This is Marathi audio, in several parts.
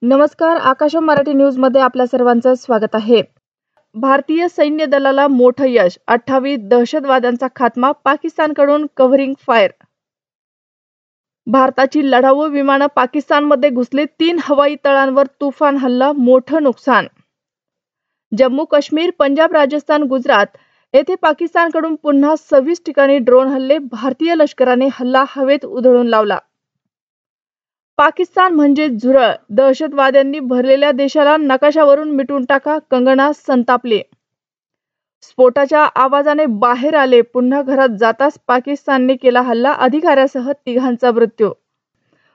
नमस्कार, आकाशम मराठी न्यूज मध्ये आपल्या सर्वांचं स्वागत आहे। भारतीय सैन्य दलाला मोठं यश, 28 दहशतवाद्यांचा खात्मा, पाकिस्तानकडून कव्हरिंग फायर। भारताची लढाऊ विमानं पाकिस्तानमध्ये घुसले, 3 हवाई तळांवर तुफान हल्ला, मोठं नुकसान। जम्मू काश्मीर, पंजाब, राजस्थान, गुजरात येथे पाकिस्तानकडून पुन्हा 26 ठिकाणी ड्रोन हल्ले, भारतीय लष्कराने हल्ला हवेत उधळून लावला। पाकिस्तान म्हणजे झुरळ, दहशतवाद्यांनी भरलेल्या देशाला नकाशावरून मिटून टाका, कंगना संतापले। स्फोटाच्या आवाजाने बाहेर आले, पुन्हा घरात जाताच पाकिस्तानने केला हल्ला, अधिकाऱ्यासह 3घांचा मृत्यू।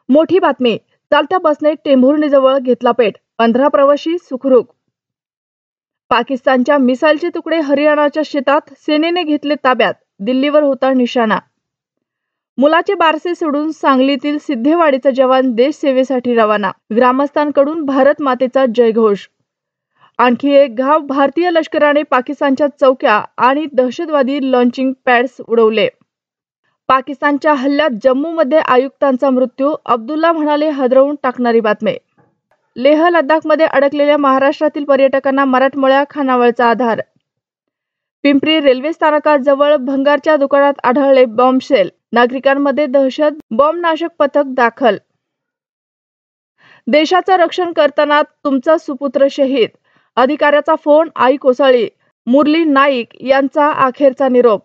मोठी बातमी, चालत्या बसने टेंभुर्णीजवळ घेतला पेट, 15 प्रवासी सुखरूप। पाकिस्तानच्या मिसाईलचे तुकडे हरियाणाच्या शेतात, सेनेने घेतले ताब्यात, दिल्लीवर होता निशाणा। मुलाचे बारसे सोडून सांगलीतील सिद्धेवाडीचा जवान देश सेवेसाठी रवाना, ग्रामस्थांकडून भारत मातेचा जयघोष। आणखी एक घाव, भारतीय लष्कराने पाकिस्तानच्या चौक्या आणि दहशतवादी लॉन्चिंग पॅड्स उडवले। पाकिस्तानच्या हल्ल्यात जम्मूमध्ये आयुक्तांचा मृत्यू, अब्दुल्ला म्हणाले हादरवून टाकणारी बातमी। लेह लडाखमध्ये अडकलेल्या महाराष्ट्रातील पर्यटकांना मराठमोळ्या खानावळचा आधार। पिंपरी रेल्वे स्थानकाजवळ भंगारच्या दुकानात आढळले बॉम्बशेल, नागरिकांमध्ये दहशत, बॉम्बनाशक पथक दाखल। देशाचं रक्षण करताना तुमचा सुपुत्र शहीद, अधिकाऱ्याचा फोन, आई कोसळली, मुरली नाईक यांचा अखेरचा निरोप।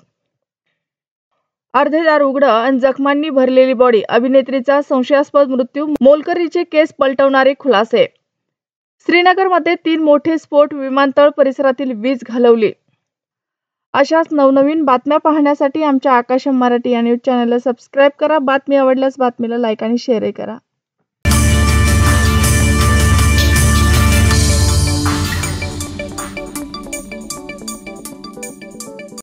अर्धे दार उघडं आणि जखमांनी भरलेली बॉडी, अभिनेत्रीचा संशयास्पद मृत्यू, मोलकरीचे केस पलटवणारे खुलासे। श्रीनगरमध्ये 3 मोठे स्फोट, विमानतळ परिसरातील वीज घालवली। अशाच नवनवीन बातम्या पाहण्यासाठी आमच्या आकाशम मराठी या न्यूज चॅनलला सबस्क्राईब करा। बातमी आवडल्यास बातमीला लाईक आणि शेअर करा।